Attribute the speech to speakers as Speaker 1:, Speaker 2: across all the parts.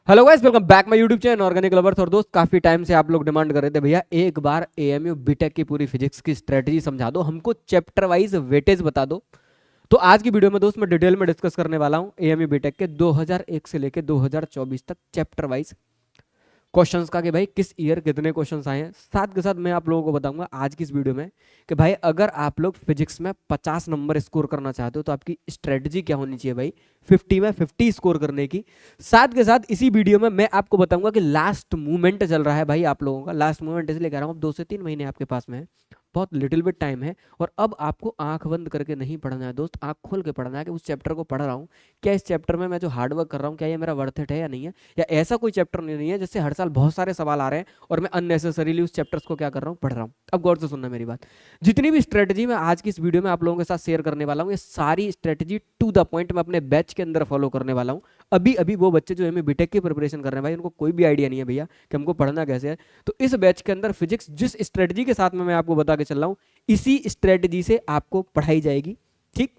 Speaker 1: Hello guys, welcome back my YouTube channel organic lovers. और दोस्त, काफी टाइम से आप लोग डिमांड कर रहे थे भैया एक बार एएमयू बीटेक की पूरी फिजिक्स की स्ट्रेटजी समझा दो, हमको चैप्टर वाइज वेटेज बता दो। तो आज की वीडियो में दोस्त मैं डिटेल में डिस्कस करने वाला हूं एएमयू बीटेक के 2001 से लेके 2024 तक चैप्टर वाइज क्वेश्चंस का कि भाई किस ईयर कितने क्वेश्चंस आए हैं। साथ के साथ मैं आप लोगों को बताऊंगा आज की इस वीडियो में कि भाई अगर आप लोग फिजिक्स में 50 नंबर स्कोर करना चाहते हो तो आपकी स्ट्रेटजी क्या होनी चाहिए भाई 50 में 50 स्कोर करने की। साथ के साथ इसी वीडियो में मैं आपको बताऊंगा कि लास्ट मूवमेंट चल रहा है भाई आप लोगों का। लास्ट मूवमेंट इसलिए कह रहा हूँ, अब 2 से 3 महीने आपके पास में है, बहुत लिटिल बिट टाइम है। और अब आपको आंख बंद करके नहीं पढ़ना है दोस्त, आंख खोल के पढ़ना है कि उस चैप्टर को पढ़ रहा हूँ, क्या इस चैप्टर में मैं जो हार्डवर्क कर रहा हूँ क्या ये मेरा वर्थ इट है या नहीं है, या ऐसा कोई चैप्टर नहीं है जिससे हर साल बहुत सारे सवाल आ रहे हैं और मैं अननेसेसरीली उस चैप्टर्स को क्या कर रहा हूँ, पढ़ रहा हूँ। अब गौर से सुनना मेरी बात, जितनी भी स्ट्रेटजी मैं आज की इस वीडियो में आप लोगों के साथ शेयर करने वाला हूँ, ये सारी स्ट्रेटजी टू द पॉइंट मैं अपने बैच के अंदर फॉलो करने वाला हूँ। अभी अभी वो बच्चे जो एमए बीटेक की प्रिपरेशन कर रहे हैं भाई, उनको कोई भी आइडिया नहीं है भैया कि हमको पढ़ना कैसे है, तो इस बैच के अंदर फिजिक्स जिस स्ट्रेटजी के साथ में मैं आपको बता के चल रहा हूँ इसी स्ट्रेटजी से आपको पढ़ाई जाएगी। ठीक,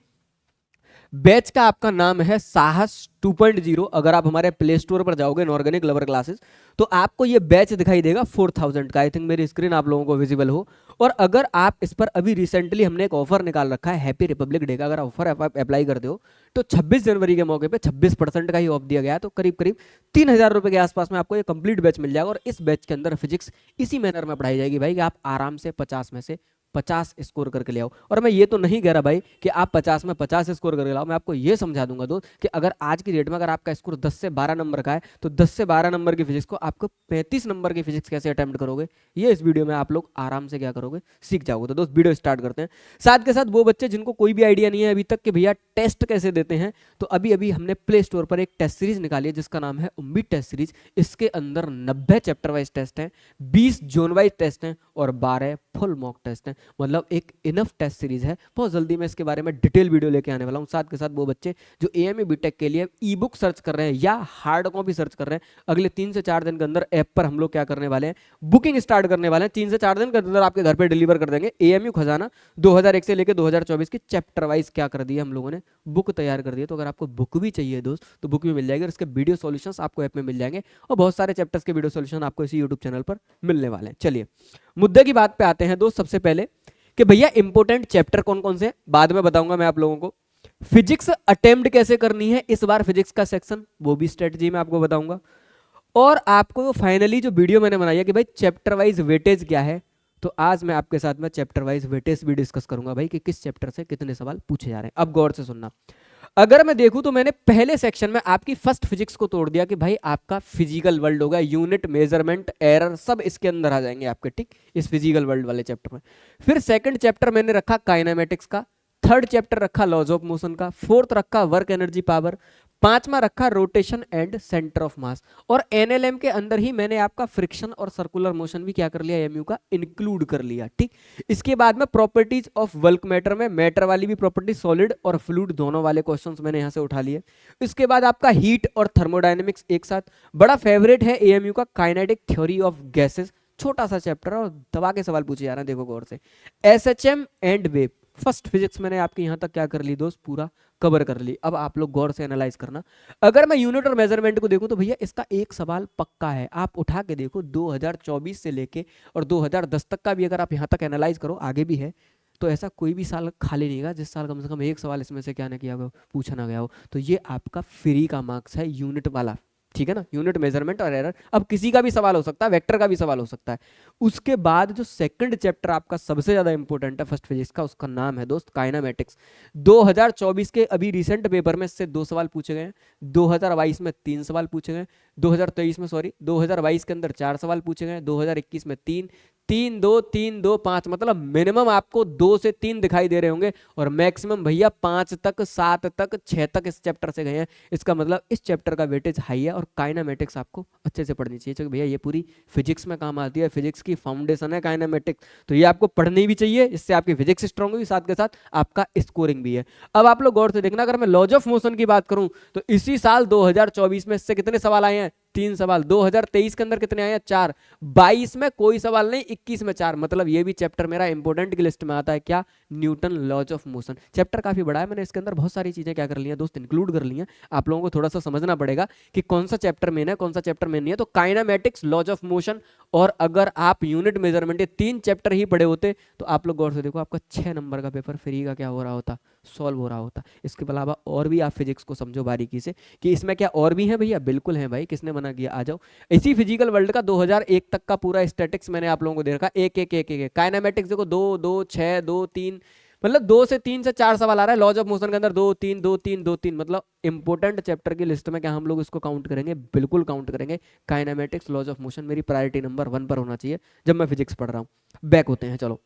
Speaker 1: बैच का आपका नाम है साहस 2.0। अगर आप हमारे प्ले स्टोर पर जाओगे इनऑर्गेनिक लवर क्लासेस तो आपको ये बैच दिखाई देगा 4000 का। आई थिंक मेरी स्क्रीन आप लोगों को विजिबल हो। और अगर आप इस पर अभी रिसेंटली हमने एक ऑफर निकाल रखा है हैप्पी रिपब्लिक डे का, अगर ऑफर अप्लाई करते हो तो 26 जनवरी के मौके पे 26% का ही ऑफ दिया गया है, तो करीब करीब 3000 रुपए के आसपास में आपको ये कंप्लीट बैच मिल जाएगा। और इस बैच के अंदर फिजिक्स इसी मैनर में पढ़ाई जाएगी भाई कि आप आराम से 50 में से 50 स्कोर करके ले आओ। और मैं ये तो नहीं कह रहा भाई कि आप 50 में 50 स्कोर करके लाओ, मैं आपको ये समझा दूंगा दोस्त कि अगर आज की डेट में अगर आपका स्कोर 10 से 12 नंबर का है तो 10 से 12 नंबर की फिजिक्स को आपको 35 नंबर की फिजिक्स कैसे अटेम्प्ट करोगे, ये इस वीडियो में आप लोग आराम से क्या करोगे, सीख जाओगे। तो दोस्त वीडियो स्टार्ट करते हैं। साथ के साथ वो बच्चे जिनको कोई भी आइडिया नहीं है अभी तक कि भैया टेस्ट कैसे देते हैं, तो अभी अभी हमने प्ले स्टोर पर एक टेस्ट सीरीज निकाली है जिसका नाम है उम्मीद टेस्ट सीरीज। इसके अंदर 90 चैप्टर वाइज टेस्ट हैं, 20 जोन वाइज टेस्ट हैं और 12 फुल मॉक टेस्ट हैं। मतलब एक इनफ टेस्ट सीरीज है। बहुत जल्दी मैं इसके बारे में डिटेल वीडियो लेके आने वाला हूं। साथ के साथ वो बच्चे जो एएमए बीटेक के लिए ई बुक सर्च कर रहे हैं या हार्ड कॉपी सर्च कर रहे हैं, अगले 3 से 4 दिन के अंदर ऐप पर हम लोग क्या करने वाले हैं, बुकिंग स्टार्ट करने वाले हैं। 3 से 4 दिन के अंदर आपके घर पे डिलीवर कर देंगे। एएमयू खजाना 2001 से लेकर 2024 की चैप्टर वाइज क्या कर दिया हम लोगों ने, बुक तैयार कर दी है। तो अगर आपको बुक भी चाहिए दोस्त तो बुक भी मिल जाएगी और इसके वीडियो सॉल्यूशंस आपको ऐप में मिल जाएंगे और बहुत सारे चैप्टर्स के वीडियो सॉल्यूशन आपको इसी यूट्यूब चैनल पर मिलने वाले हैं। चलिए मुद्दे की बात पे आते हैं दोस्त। सबसे पहले कि भैया इंपॉर्टेंट चैप्टर कौन कौन से बाद में बताऊंगा मैं आप लोगों को। फिजिक्स अटेम्प्ट कैसे करनी है इस बार फिजिक्स का सेक्शन, वो भी स्ट्रेटजी में आपको बताऊंगा। और आपको फाइनली जो वीडियो मैंने बनाई है कि भाई चैप्टर वाइज वेटेज क्या है, तो आज मैं आपके साथ में चैप्टर वाइज वेटेज भी डिस्कस करूंगा भाई कि किस चैप्टर से कितने सवाल पूछे जा रहे हैं। अब गौर से सुनना, अगर मैं देखूं तो मैंने पहले सेक्शन में आपकी फर्स्ट फिजिक्स को तोड़ दिया कि भाई आपका फिजिकल वर्ल्ड होगा, यूनिट मेजरमेंट एरर सब इसके अंदर आ जाएंगे आपके, ठीक, इस फिजिकल वर्ल्ड वाले चैप्टर में। फिर सेकंड चैप्टर मैंने रखा काइनेमेटिक्स का, थर्ड चैप्टर रखा लॉज ऑफ मोशन का, फोर्थ रखा वर्क एनर्जी पावर, पांचवा रखा रोटेशन एंड सेंटर ऑफ मास। और एनएलएम के अंदर ही मैंने आपका फ्रिक्शन और सर्कुलर मोशन भी क्या कर लिया, एमयू का इंक्लूड कर लिया, ठीक। इसके बाद में प्रॉपर्टीज ऑफ बल्क मैटर में मैटर वाली भी प्रॉपर्टी, सॉलिड और फ्लूइड दोनों वाले क्वेश्चंस मैंने यहां से उठा लिए। इसके बाद आपका हीट और थर्मोडायनेमिक्स एक साथ। बड़ा फेवरेट है एएमयू का काइनेटिक थ्योरी ऑफ गैसेस, छोटा सा चैप्टर और दबा के सवाल पूछे जा रहे हैं, देखो गौर से। SHM and wave, first physics मैंने आपके यहां तक क्या कर ली दोस्त, पूरा कवर कर ली। अब आप लोग गौर से एनालाइज करना। अगर मैं यूनिट और मेजरमेंट को देखूं तो भैया इसका एक सवाल पक्का है, आप उठा के देखो 2024 से लेके और 2010 तक का भी अगर आप यहां तक एनालाइज करो, आगे भी है, तो ऐसा कोई भी साल खाली नहीं गया जिस साल कम से कम एक सवाल इसमें से क्या ना किया हो, पूछा ना गया हो। तो ये आपका फ्री का मार्क्स है यूनिट वाला, ठीक है ना, यूनिट मेजरमेंट और एरर। अब किसी का भी सवाल हो सकता है, वेक्टर का भी सवाल हो सकता है। उसके बाद जो सेकंड चैप्टर आपका सबसे ज्यादा इंपॉर्टेंट है फर्स्ट फिजिक्स का, उसका नाम है दोस्त काइनेमेटिक्स। 2024 के अभी रिसेंट पेपर में इससे 2 सवाल पूछे गए, 2022 में 3 सवाल पूछे गए, 2023 में 2022 के अंदर 4 सवाल पूछे गए, 2021 में 3, 3 2 3 2 5, मतलब मिनिमम आपको 2 से 3 दिखाई दे रहे होंगे और मैक्सिमम भैया 5 तक 7 तक 6 तक इस चैप्टर से गए हैं। इसका मतलब इस चैप्टर का वेटेज हाई है और काइनेमेटिक्स आपको अच्छे से पढ़नी चाहिए क्योंकि भैया ये पूरी फिजिक्स में काम आती है, फिजिक्स की फाउंडेशन है काइनेमेटिक्स, तो ये आपको पढ़नी भी चाहिए, इससे आपकी फिजिक्स स्ट्रांग होगी, साथ के साथ आपका स्कोरिंग भी है। अब आप लोग गौर से देखना, अगर मैं लॉज ऑफ मोशन की बात करूं तो इसी साल 2024 में इससे कितने सवाल आए हैं, 3 सवाल। 2023 के अंदर कितने आए हैं? 4। 22 में कोई सवाल नहीं, 21 में 4। मतलब ये भी चैप्टर मेरा इंपॉर्टेंट की लिस्ट में आता है। क्या? Newton laws of motion. Chapter काफी बड़ा है, मैंने इसके अंदर बहुत सारी चीजें क्या कर ली हैं दोस्त, इंक्लूड कर ली हैं। आप लोगों को थोड़ा सा समझना पड़ेगा कि कौन सा चैप्टर मेन है, कौन सा चैप्टर मेन नहीं है। तो काइनेमैटिक्स, लॉज ऑफ मोशन, और अगर आप यूनिट मेजरमेंट, ये 3 चैप्टर ही पढ़े होते तो आप लोग गौर से देखो, आपका 6 नंबर का पेपर फ्री का क्या हो रहा होता, सॉल्व हो रहा होता। इसके अलावा और भी आप फिजिक्स को समझो बारीकी से कि इसमें क्या और भी है भैया, बिल्कुल है भाई, किसने मना किया, आ जाओ। इसी फिजिकल वर्ल्ड का 2001 तक का पूरा स्टैटिक्स मैंने आप लोगों को दे रखा, एक एक एक एक। काइनेमैटिक्स देखो 2 2 6 2 3, मतलब 2 से 3 से 4 सवाल आ रहा है। लॉज ऑफ मोशन के अंदर 2 3 2 3 2 3, मतलब इंपॉर्टेंट चैप्टर की लिस्ट में क्या हम लोग इसको काउंट करेंगे? बिल्कुल काउंट करेंगे। काइनेमैटिक्स, लॉज ऑफ मोशन मेरी प्रायोरिटी नंबर 1 पर होना चाहिए जब मैं फिजिक्स पढ़ रहा हूँ। बैक होते हैं, चलो।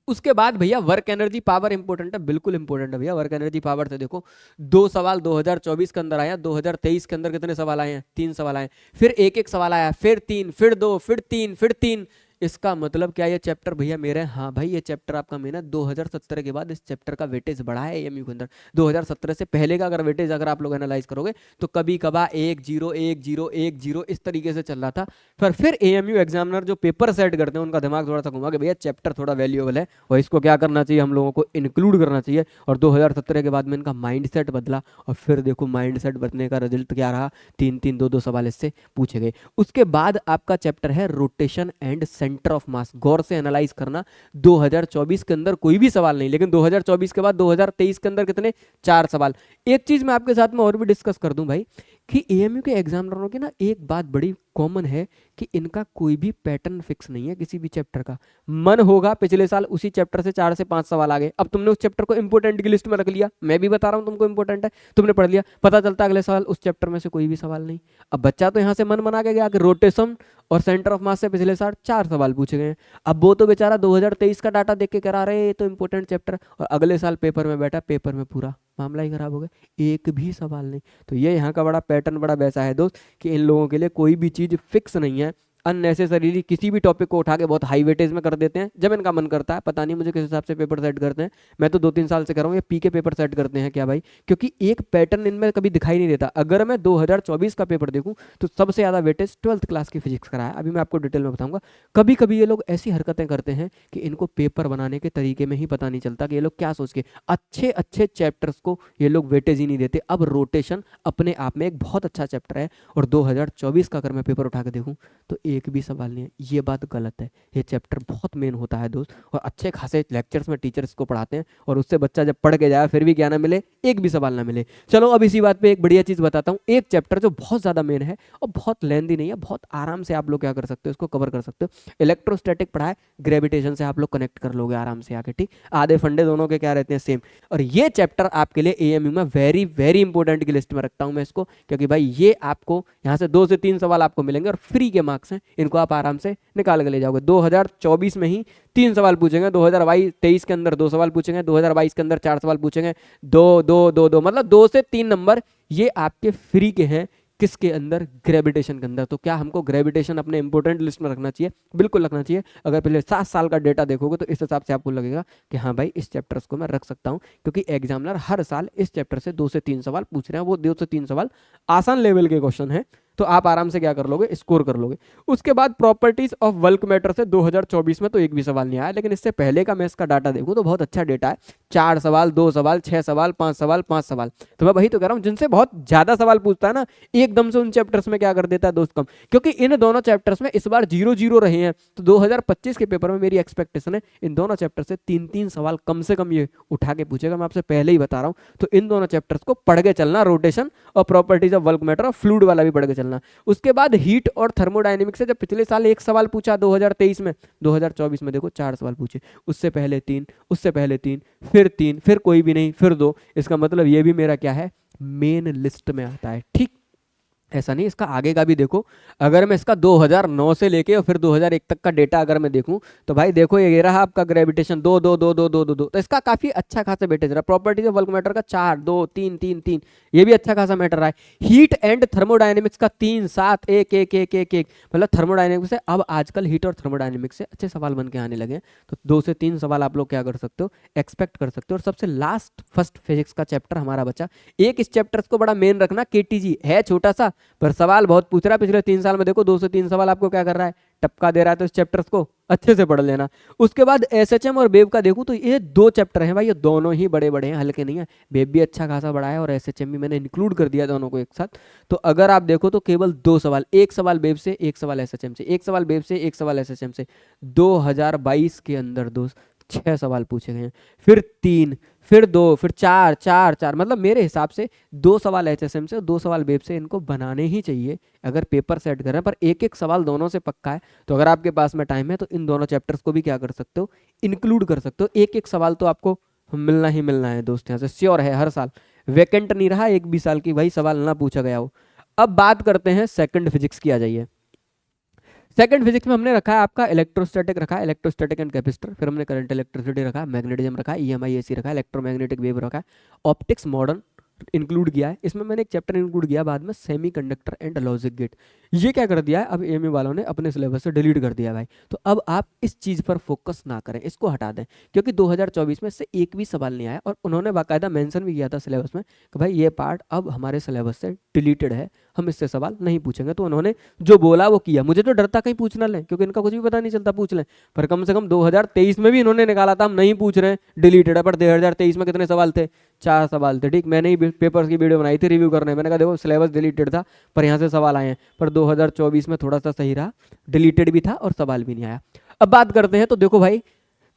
Speaker 1: उसके बाद भैया वर्क एनर्जी पावर इंपॉर्टेंट है, बिल्कुल इंपॉर्टेंट है भैया। वर्क एनर्जी पावर से देखो 2 सवाल 2024 के अंदर आया, 2023 के अंदर कितने सवाल आए हैं? 3 सवाल आए, फिर एक एक सवाल आया, फिर 3, फिर 2, फिर 3, फिर 3। इसका मतलब क्या, ये चैप्टर भैया मेरे, हाँ भाई ये चैप्टर आपका मेन है। 2017 के बाद इस चैप्टर का वेटेज बढ़ा है एएमयू के अंदर। 2017 से पहले का अगर वेटेज अगर आप लोग एनालाइज करोगे तो कभी कभार 1 0 1 0 1 0 इस तरीके से चल रहा था। पर फिर एएमयू एग्जामिनर जो पेपर सेट करते हैं उनका दिमाग थोड़ा सा घुमा कि भैया चैप्टर थोड़ा वैल्यूएबल है और इसको क्या करना चाहिए, हम लोगों को इंक्लूड करना चाहिए। और 2017 के बाद में इनका माइंड सेट बदला और फिर देखो माइंड सेट बदलने का रिजल्ट क्या रहा, 3 3 2 2 सवाल इससे पूछे गए। उसके बाद आपका चैप्टर है rotation and centre of mass. गौर से एनालाइज करना, 2024 के अंदर कोई भी सवाल नहीं, लेकिन 2024 के बाद 2023 के अंदर कितने? 4 सवाल। एक चीज मैं आपके साथ में और भी डिस्कस कर दूं भाई कि एएमयू के एग्जामिनरों की ना एक बात बड़ी कॉमन है कि इनका कोई भी पैटर्न फिक्स नहीं है किसी भी चैप्टर का। मन होगा पिछले साल उसी चैप्टर से 4 से 5 सवाल आ गए, अब तुमने उस चैप्टर को इंपोर्टेंट की लिस्ट में रख लिया, मैं भी बता रहा हूं तुमको इंपोर्टेंट है, तुमने पढ़ लिया, पता चलता अगले साल उस चैप्टर में से कोई भी सवाल नहीं। अब बच्चा तो यहां से मन बना के गया कि रोटेशन और सेंटर ऑफ मास से पिछले साल 4 सवाल पूछे गए। अब वो तो बेचारा 2023 का डाटा देख के कह रहा है ये तो इंपोर्टेंट चैप्टर, और अगले साल पेपर में बैठा, पेपर में पूरा मामला ही खराब हो गया, एक भी सवाल नहीं। तो ये यहाँ का बड़ा पैटर्न बड़ा वैसा है दोस्त कि इन लोगों के लिए कोई भी चीज फिक्स नहीं है। अननेसेसरीली किसी भी टॉपिक को उठा के बहुत हाई वेटेज में कर देते हैं जब इनका मन करता है। पता नहीं मुझे किस हिसाब से पेपर सेट करते हैं, मैं तो 2-3 साल से कर रहा हूँ, ये पी के पेपर सेट करते हैं क्या भाई? क्योंकि एक पैटर्न इनमें कभी दिखाई नहीं देता। अगर मैं 2024 का पेपर देखूं तो सबसे ज्यादा वेटेज 12th क्लास की फिजिक्स का है। अभी मैं आपको डिटेल में बताऊंगा। कभी कभी ये लोग ऐसी हरकतें करते हैं कि इनको पेपर बनाने के तरीके में ही पता नहीं चलता कि ये लोग क्या सोच के अच्छे अच्छे चैप्टर्स को ये लोग वेटेज ही नहीं देते। अब रोटेशन अपने आप में एक बहुत अच्छा चैप्टर है और 2024 का अगर मैं पेपर उठा के देखूं तो एक भी सवाल नहीं है। ये बात गलत है, ये चैप्टर बहुत मेन होता है दोस्त, और अच्छे खासे लेक्चर्स में टीचर्स को पढ़ाते हैं और उससे बच्चा जब पढ़ के जाए फिर भी क्या ना मिले, एक भी सवाल ना मिले। चलो अब इसी बात पे एक बढ़िया चीज बताता हूँ। एक चैप्टर जो बहुत ज्यादा मेन है और बहुत लेंदी नहीं है, बहुत आराम से आप लोग क्या कर सकते हो, इसको कवर कर सकते हो। इलेक्ट्रोस्टैटिक पढ़ा है, ग्रेविटेशन से आप लोग कनेक्ट कर लोगे आराम से आके, ठीक। आधे फंडे दोनों के क्या रहते हैं, सेम। और ये चैप्टर आपके लिए एएमयू में वेरी वेरी इंपॉर्टेंट की लिस्ट में रखता हूं मैं इसको, क्योंकि भाई ये आपको यहाँ से 2 से 3 सवाल आपको मिलेंगे और फ्री के मार्क्स हैं, इनको आप आराम से निकाल के ले जाओगे। 2024 में ही 3 सवाल पूछेंगे, 2023 के अंदर 2 सवाल पूछेंगे, 2022 के अंदर 4 सवाल पूछेंगे, 2 2 2 2, मतलब 2 से 3 नंबर ये आपके फ्री के हैं। किसके अंदर? ग्रेविटेशन के अंदर। तो क्या हमको ग्रेविटेशन अपने इंपॉर्टेंट लिस्ट में रखना चाहिए? बिल्कुल रखना चाहिए। अगर पहले 7 साल का डेटा देखोगे तो इस हिसाब से आपको लगेगा कि हाँ भाई इस चैप्टर्स को मैं रख सकता हूं, क्योंकि एग्जामिनर हर साल इस चैप्टर से 2 से 3 सवाल पूछ रहे हैं। वो 2 से 3 सवाल आसान लेवल के क्वेश्चन है, तो आप आराम से क्या कर लोगे, स्कोर कर लोगे। उसके बाद प्रॉपर्टीज ऑफ बल्क मैटर से 2024 में तो एक भी सवाल नहीं आया, लेकिन इससे पहले का मैं इसका डाटा देखूं तो बहुत अच्छा डेटा है। 4 सवाल, 2 सवाल, 6 सवाल, 5 सवाल, 5 सवाल। तो मैं वही तो कह रहा हूं, जिनसे बहुत ज्यादा सवाल पूछता है ना, एकदम से उन चैप्टर्स में क्या कर देता है दोस्त, कम। क्योंकि इन दोनों चैप्टर्स में इस बार 0-0 रहे हैं, तो 2025 के पेपर में मेरी एक्सपेक्टेशन है इन दोनों चैप्टर से 3-3 सवाल कम से कम ये उठा के पूछेगा। मैं आपसे पहले ही बता रहा हूं, तो इन दोनों चैप्टर्स को पढ़ के चलना, रोटेशन और प्रॉपर्टीज ऑफ बल्क मैटर और फ्लूइड वाला भी पढ़ के चलना। उसके बाद हीट और थर्मोडायनेमिक्स से जब पिछले साल 1 सवाल पूछा 2023 में, 2024 में देखो 4 सवाल पूछे, उससे पहले 3, उससे पहले 3, फिर 3, फिर कोई भी नहीं, फिर 2। इसका मतलब ये भी मेरा क्या है, मेन लिस्ट में आता है, ठीक। ऐसा नहीं, इसका आगे का भी देखो। अगर मैं इसका 2009 से लेके और फिर 2001 तक का डेटा अगर मैं देखूं तो भाई देखो ये रहा आपका ग्रेविटेशन 2 2 2 2 2 2 2, तो इसका काफी अच्छा खासा वेटेज रहा। प्रॉपर्टीज ऑफ बल्क मैटर का 4 2 3 3 3, ये भी अच्छा खासा मैटर रहा है। हीट एंड थर्मोडायनेमिक्स का 3 7 1 1 1 1 1, मतलब थर्मोडायनेमिक्स से अब आजकल हीट और थर्मोडायनेमिक्स से अच्छे सवाल बन के आने लगे। तो 2 से 3 सवाल आप लोग क्या कर सकते हो, एक्सपेक्ट कर सकते हो। और सबसे लास्ट फर्स्ट फिजिक्स का चैप्टर हमारा बचा। एक इस चैप्टर को बड़ा मेन रखना, केटीजी है छोटा सा, पर सवाल बहुत पूछ रहा है। पिछले 3 साल में देखो 2 से 3 सवाल आपको क्या कर रहा है, टपका दे रहा है। तो इस चैप्टर्स को अच्छे से पढ़ लेना। उसके बाद एसएचएम और वेव का देखूं तो ये 2 चैप्टर हैं भाई, ये दोनों ही बड़े बड़े हैं, हल्के नहीं है। वेव भी अच्छा खासा बड़ा है और एसएचएम भी मैंने इंक्लूड कर दिया दोनों को एक साथ। तो अगर आप देखो तो केवल 2 सवाल, एक सवाल वेव से, एक सवाल एसएचएम से, एक सवाल वेव से, एक सवाल एसएचएम से, 2022 के अंदर दोस्त 6 सवाल पूछे गए हैं। फिर 3, फिर 2, फिर 4, 4, 4, मतलब मेरे हिसाब से 2 सवाल एचएसएम से, 2 सवाल वेब से इनको बनाने ही चाहिए अगर पेपर सेट कर रहे हैं। पर एक एक सवाल दोनों से पक्का है। तो अगर आपके पास में टाइम है तो इन दोनों चैप्टर्स को भी क्या कर सकते हो, इंक्लूड कर सकते हो। एक एक सवाल तो आपको मिलना ही मिलना है दोस्त, यहाँ से श्योर है। हर साल वैकेंट नहीं रहा एक भी साल की भाई सवाल ना पूछा गया हो। अब बात करते हैं सेकंड फिजिक्स की, आ जाइए। सेकंड फिजिक्स में हमने रखा है आपका इलेक्ट्रोस्टैटिक रखा है, इलेक्ट्रोस्टैटिक एंड कैपेसिटर। फिर हमने करंट इलेक्ट्रिसिटी रखा है, मैग्नेटिज्म रखा है, ईएमआई एसी रखा है, इलेक्ट्रोमैग्नेटिक वेव रखा है, ऑप्टिक्स मॉडर्न इंक्लूड किया है। इसमें मैंने एक चैप्टर इंक्लूड किया बाद में, सेमीकंडक्टर एंड लॉजिक गेट। ये क्या कर दिया है अब एएमयू वालों ने अपने सिलेबस से डिलीट कर दिया भाई। तो अब आप इस चीज पर फोकस ना करें, इसको हटा दें, क्योंकि 2024 में से एक भी सवाल नहीं आया। और उन्होंने बाकायदा मेंशन भी किया था सिलेबस में कि भाई ये पार्ट अब हमारे सिलेबस से डिलीटेड है, हम इससे सवाल नहीं पूछेंगे। तो उन्होंने जो बोला वो किया। मुझे तो डर था कहीं पूछ ना लें, क्योंकि इनका कुछ भी पता नहीं चलता, पूछ लें। पर कम से कम 2023 में भी इन्होंने निकाला था हम नहीं पूछ रहे हैं, डिलीटेड है। पर 2023 में कितने सवाल थे, 4 सवाल थे। ठीक, मैंने ही पेपर्स की वीडियो बनाई थी रिव्यू करने, मैंने कहा देखो सिलेबस डिलीटेड था पर यहाँ से सवाल आए हैं। पर 2024 में थोड़ा सा सही रहा, डिलीटेड भी था और सवाल भी नहीं आया। अब बात करते हैं, तो देखो भाई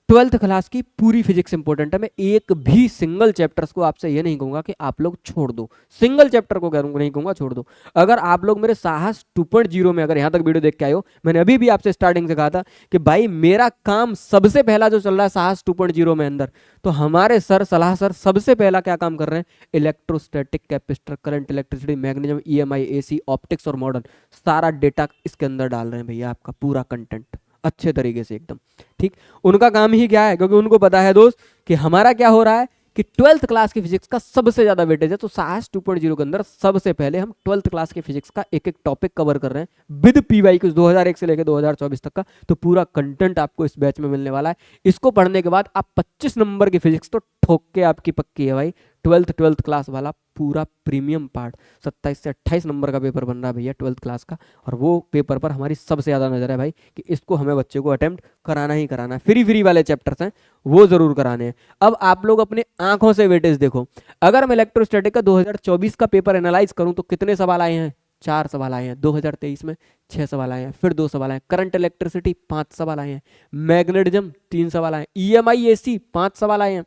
Speaker 1: 12th क्लास की पूरी फिजिक्स इंपॉर्टेंट है। मैं एक भी सिंगल चैप्टर्स को आपसे ये नहीं कहूंगा कि आप लोग छोड़ दो, सिंगल चैप्टर को नहीं कहूंगा छोड़ दो। अगर आप लोग मेरे साहस 2.0 में अगर यहां तक वीडियो देख के आए हो, मैंने अभी भी आपसे स्टार्टिंग से कहा था कि भाई मेरा काम सबसे पहला जो चल रहा है साहस 2.0 में अंदर, तो हमारे सर सलाह सर सबसे पहला क्या काम कर रहे हैं, electrostatic, capacitor, current, electricity, magnetism, EMI, AC, optics और मॉडर्न, सारा डेटा इसके अंदर डाल रहे हैं भैया, आपका पूरा कंटेंट अच्छे तरीके से एकदम। ठीक, उनका काम ही क्या है, क्योंकि उनको पता है दोस्त कि हमारा क्या हो रहा है कि 12th क्लास की फिजिक्स का सबसे ज्यादा वेटेज है। तो साहस 2.0 के अंदर सबसे पहले हम 12th क्लास की फिजिक्स का एक एक टॉपिक कवर कर रहे हैं विद पीवाई कुछ 2001 से लेकर 2024 तक का। तो पूरा कंटेंट आपको इस बैच में मिलने वाला है। इसको पढ़ने के बाद आप 25 नंबर की फिजिक्स तो ठोक के आपकी पक्की है भाई। 12th क्लास वाला पूरा प्रीमियम पार्ट 27 से 28 नंबर का पेपर बन रहा है भैया 12th क्लास का। और वो पेपर पर हमारी सबसे ज़्यादा नज़र है भाई कि इसको हमें बच्चे को अटेम्प्ट कराना ही कराना है। फ्री वाले चैप्टर्स हैं वो ज़रूर कराने हैं। अब आप लोग अपने आंखों से वेटेज देखो। अगर मैं इलेक्ट्रोस्टैटिक का 2024 का पेपर एनालाइज करूं तो कितने सवाल आए हैं, 4 सवाल आए हैं। 2023 में 6 सवाल आए हैं, फिर 2 सवाल आए हैं। करंट इलेक्ट्रिसिटी 5 सवाल आए हैं, मैग्नेटिज्म 3 सवाल आए हैं, ईएमआई एसी 5 सवाल आए हैं,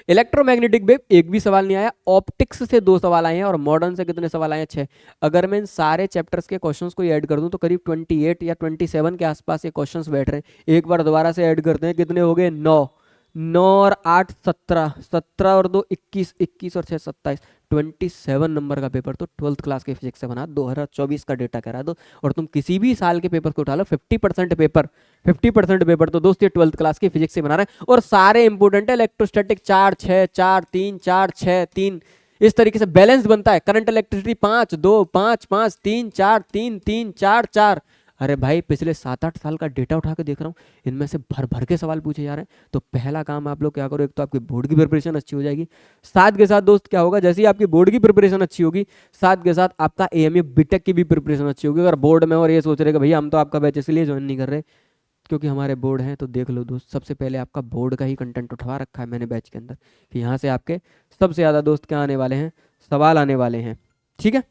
Speaker 1: इलेक्ट्रोमैग्नेटिक वेव एक भी सवाल नहीं आया, ऑप्टिक्स से 2 सवाल आए हैं और मॉडर्न से कितने सवाल आए हैं, 6। अगर मैं इन सारे चैप्टर्स के क्वेश्चंस को ऐड कर दूं तो करीब 28 या 27 के आसपास ये क्वेश्चंस बैठ रहे हैं। एक बार दोबारा से ऐड करते हैं, कितने हो गए, 9, 9 और 8 17, 17 और 2 21, 21 और 6 27, 27 नंबर का पेपर तो 12th क्लास के फिजिक्स से बना। 2024 का डेटा कह रहा है दो। और तुम किसी भी साल के पेपर को उठा लो, 50% पेपर तो दोस्त ये 12th क्लास की फिजिक्स से बना रहे हैं। और सारे इंपोर्टेंट है, इलेक्ट्रोस्टैटिक 4 6 4 3 4 6 3, इस तरीके से बैलेंस बनता है। Current electricity 5 2 5 5 3 4 3 3 4 4। अरे भाई पिछले 7-8 साल का डेटा उठा के देख रहा हूँ, इनमें से भर भर के सवाल पूछे जा रहे हैं। तो पहला काम आप लोग क्या करो, एक तो आपकी बोर्ड की प्रिपरेशन अच्छी हो जाएगी, साथ के साथ दोस्त क्या होगा, जैसे ही आपकी बोर्ड की प्रिपरेशन अच्छी होगी साथ के साथ आपका एएमयू बीटेक की भी प्रिपरेशन अच्छी होगी। अगर बोर्ड में और ये सोच रहे कि भैया हम तो आपका बैच इसलिए ज्वाइन नहीं कर रहे क्योंकि हमारे बोर्ड हैं, तो देख लो दोस्त सबसे पहले आपका बोर्ड का ही कंटेंट उठवा रखा है मैंने बैच के अंदर कि यहाँ से आपके सबसे ज़्यादा दोस्त क्या आने वाले हैं, सवाल आने वाले हैं। ठीक है,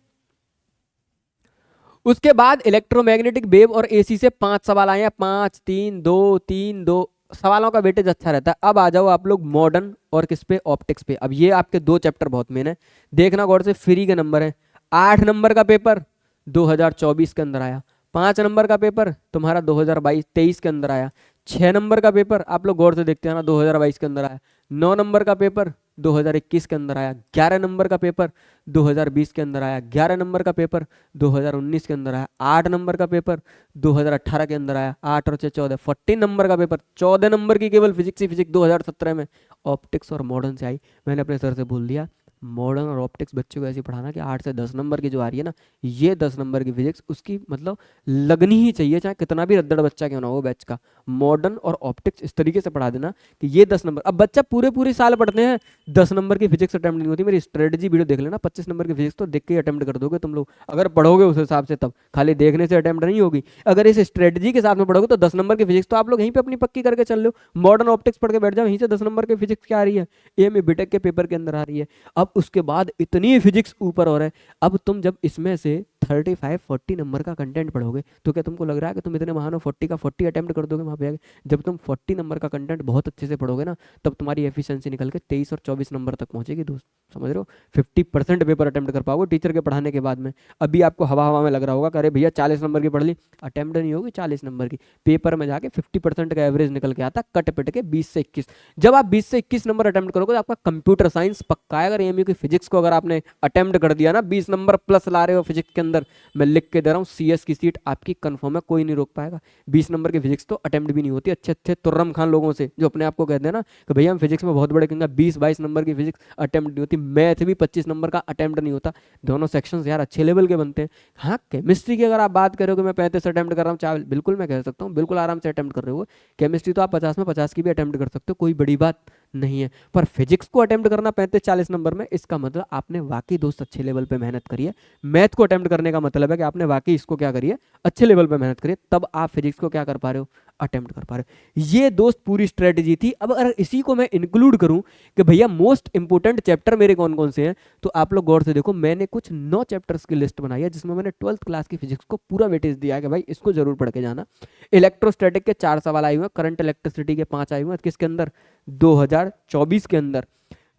Speaker 1: उसके बाद इलेक्ट्रोमैग्नेटिक वेव और एसी से 5 सवाल आए हैं, 5 3 2 3 2, सवालों का वेटेज अच्छा रहता है। अब आ जाओ आप लोग मॉडर्न और किस पे, ऑप्टिक्स पे। अब ये आपके 2 चैप्टर बहुत मेन है, देखना गौर से, फ्री के नंबर है। 8 नंबर का पेपर 2024 के अंदर आया, 5 नंबर का पेपर तुम्हारा 2022-23 के अंदर आया, 6 नंबर का पेपर आप लोग गौर से देखते हैं ना 2022 के अंदर आया, 9 नंबर का पेपर 2021 के अंदर आया, 11 नंबर का पेपर 2020 के अंदर आया, 11 नंबर का पेपर 2019 के अंदर आया, 8 नंबर का पेपर 2018 के अंदर आया, 8 और 6 14, 14 नंबर का पेपर, 14 नंबर की केवल फिजिक्स ही फिजिक्स 2017 में ऑप्टिक्स और मॉडर्न से आई। मैंने अपने सर से बोल दिया मॉडर्न और ऑप्टिक्स बच्चों को ऐसे पढ़ाना कि 8 से 10 नंबर की जो आ रही है ना, ये 10 नंबर की फिजिक्स उसकी मतलब लगनी ही चाहिए, चाहे कितना भी रद्दड़ बच्चा क्यों ना हो बैच का। मॉडर्न और ऑप्टिक्स इस तरीके से पढ़ा देना कि ये 10 नंबर। अब बच्चा पूरे पूरे साल पढ़ते हैं, 10 नंबर की फिजिक्स अटेम्प्ट नहीं होती। मेरी स्ट्रेटजी वीडियो देख लेना, 25 नंबर की फिजिक्स तो देख के अटेम्प्ट कर दोगे तुम लोग, अगर पढ़ोगे उस हिसाब से। तब खाली देखने से अटेम्प्ट नहीं होगी, अगर इस स्ट्रेटजी के साथ में पढ़ोगे तो 10 नंबर की फिजिक्स तो आप लोग यहीं पे अपनी पक्की करके चल लो। मॉडर्न ऑप्टिक्स पढ़ के बैठ जाओ, यहीं से 10 नंबर की फिजिक्स क्या आ रही है, एएमयू बीटेक के पेपर के अंदर आ रही है। अब उसके बाद इतनी फिजिक्स ऊपर और है, अब तुम जब इसमें से 35-40 नंबर का कंटेंट पढ़ोगे तो क्या तुमको लग रहा है कि तुम इतने महान हो 40 का 40 अटेम्प्ट कर दोगे वहां पे आगे? जब तुम 40 नंबर का कंटेंट बहुत अच्छे से पढ़ोगे ना, तब तुम्हारी एफिशिएंसी निकल के 23 और 24 नंबर तक पहुंचेगी दोस्त, समझ रहे हो? 50% पेपर अटेम्प्ट कर पाओगे टीचर के पढ़ाने के बाद में। अभी आपको हवा हवा में लग रहा होगा कि अरे भैया 40 नंबर की पढ़ ली, अटेम्प्ट नहीं होगी 40 नंबर की, पेपर में जाके 50% का एवरेज निकल के आता, कट पिट के 20 से 21। जब आप 20 से 21 नंबर अटेम्प्ट करोगे तो आपका कंप्यूटर साइंस पक्का है। अगर एएमयू की फिजिक्स को अगर आपने अटेम्प्ट कर दिया ना, 20 नंबर प्लस ला रहे हो फिजिक्स के अंदर, मैं लिख के दे रहा हूँ, सीएस की सीट आपकी कंफर्म है, कोई नहीं रोक पाएगा। 20 नंबर की फिजिक्स तो अटेम्प्ट भी नहीं होती अच्छे अच्छे तुर्रम खान लोगों से, जो अपने आप को कहते हैं ना कि भैया हम फिजिक्स में बहुत बड़े, कहेंगे 20-22 नंबर की फिजिक्स अटेम्प्ट नहीं होती। मैथ भी 25 नंबर का अटेम्प्ट नहीं होता। दोनों सेक्शंस यार अच्छे लेवल के बनते हैं। हाँ, केमिस्ट्री की अगर आप बात करोगे मैं 35 अटेम्प्ट कर रहा हूँ, चाहे बिल्कुल मैं कह सकता हूँ, बिल्कुल आराम से अटेम्प्ट कर रहे हो। केमिस्ट्री तो आप 50 में 50 की भी अटेम्प्ट कर सकते हो, कोई बड़ी बात नहीं है। पर फिजिक्स को अटेम्प्ट करना 35-40 नंबर में, इसका मतलब आपने वाकई दोस्त अच्छे लेवल पे मेहनत करी है। मैथ को अटेम्प्ट करने का मतलब है कि आपने वाकई इसको क्या करिए, अच्छे लेवल पे मेहनत करिए, तब आप फिजिक्स को क्या कर पा रहे हो, अटेम्प्ट कर पा रहे हो। ये दोस्त पूरी स्ट्रेटेजी थी। अब अगर इसी को मैं इंक्लूड करूं कि भैया मोस्ट इंपोर्टेंट चैप्टर मेरे कौन कौन से हैं, तो आप लोग गौर से देखो, मैंने कुछ 9 चैप्टर्स की लिस्ट बनाई है जिसमें मैंने 12th क्लास की फिजिक्स को पूरा वेटेज दिया है कि भाई इसको जरूर पढ़ के जाना। इलेक्ट्रोस्टैटिक के 4 सवाल आए हुए हैं, करंट इलेक्ट्रिसिटी के 5 आए हुए हैं, किसके अंदर, 2024 के अंदर।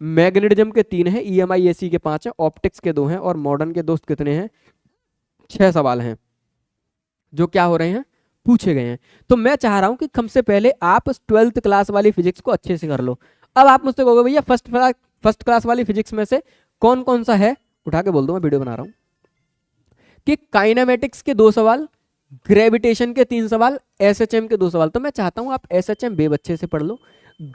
Speaker 1: मैग्नेटिज्म के 3 हैं, ईएमआई के 5 हैं, ऑप्टिक्स के 2 हैं, और मॉडर्न के दोस्त कितने हैं, 6 सवाल हैं जो क्या हो रहे हैं, पूछे गए हैं। तो मैं चाह रहा हूं कि कम से पहले आप 12th क्लास वाली फिजिक्स को अच्छे से कर लो। अब आप मुझसे कहोगे भैया फर्स्ट क्लास वाली फिजिक्स में से कौन कौन सा है, उठा के बोल दो, मैं वीडियो बना रहा हूं, कि काइनेमेटिक्स के 2 सवाल, ग्रेविटेशन के 3 सवाल, एसएचएम के 2 सवाल। तो मैं चाहता हूं आप एसएचएम बेब अच्छे से पढ़ लो,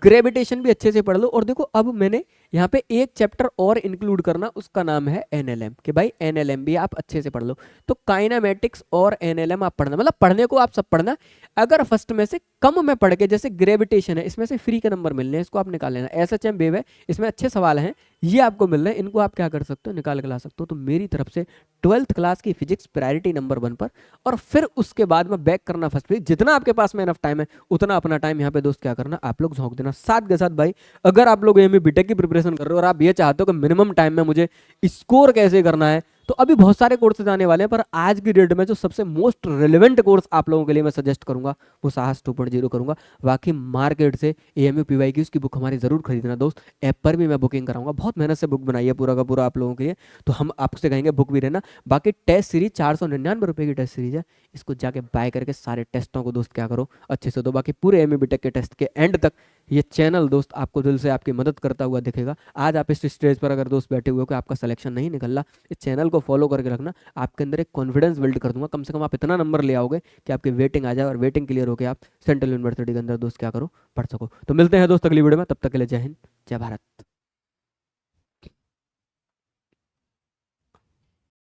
Speaker 1: ग्रेविटेशन भी अच्छे से पढ़ लो। और देखो अब मैंने यहाँ पे एक चैप्टर और इंक्लूड करना, उसका नाम है एनएलएम, कि भाई एनएलएम भी आप अच्छे से पढ़ लो। तो काइनेमेटिक्स और एनएलएम आप पढ़ना, मतलब पढ़ने को आप सब पढ़ना। अगर फर्स्ट में से कम में पढ़ के, जैसे ग्रेविटेशन है, इसमें से फ्री के नंबर मिलने हैं, इसको आप निकाल लेना। एसएचएम बेब है, इसमें अच्छे सवाल हैं, ये आपको मिल रहे हैं, इनको आप क्या कर सकते हो, निकाल के ला सकते हो। तो मेरी तरफ से 12th क्लास की फिजिक्स प्रायोरिटी नंबर 1 पर, और फिर उसके बाद में बैक करना फर्स्ट पे। जितना आपके पास में इनफ टाइम है उतना अपना टाइम यहाँ पे दोस्त क्या करना, आप लोग झोंक देना। साथ के साथ भाई, अगर आप लोग एमए बीटेक की प्रिपरेशन कर रहे हो और आप ये चाहते हो कि मिनिमम टाइम में मुझे स्कोर कैसे करना है, तो अभी बहुत सारे कोर्सेज आने वाले हैं, पर आज की डेट में जो सबसे मोस्ट रिलेवेंट कोर्स आप लोगों के लिए मैं सजेस्ट करूंगा वो साहस 2.0 करूंगा। बाकी मार्केट से एएमयू पीवाई की उसकी बुक हमारी जरूर खरीदना दोस्त, ऐप पर भी मैं बुकिंग कराऊंगा, बहुत मेहनत से बुक बनाई है पूरा का पूरा आप लोगों के लिए, तो हम आपसे कहेंगे बुक भी रहना। बाकी टेस्ट सीरीज 499 रुपए की टेस्ट सीरीज है, इसको जाके बाय करके सारे टेस्टों को दोस्त क्या करो, अच्छे से दो। बाकी पूरे एमए बीटेक के टेस्ट के एंड तक ये चैनल दोस्त आपको दिल से आपकी मदद करता हुआ दिखेगा। आज आप इस स्टेज पर अगर दोस्त बैठे हुए हो कि आपका सिलेक्शन नहीं निकल रहा, इस चैनल को फॉलो करके रखना, आपके अंदर एक कॉन्फिडेंस बिल्ड कर दूंगा। कम से कम आप इतना नंबर ले आओगे कि आपकी वेटिंग आ जाए, और वेटिंग क्लियर होकर आप सेंट्रल यूनिवर्सिटी के अंदर दोस्त क्या करो, पढ़ सको। तो मिलते हैं दोस्त अगली वीडियो में, तब तक के लिए जय हिंद, जय भारत।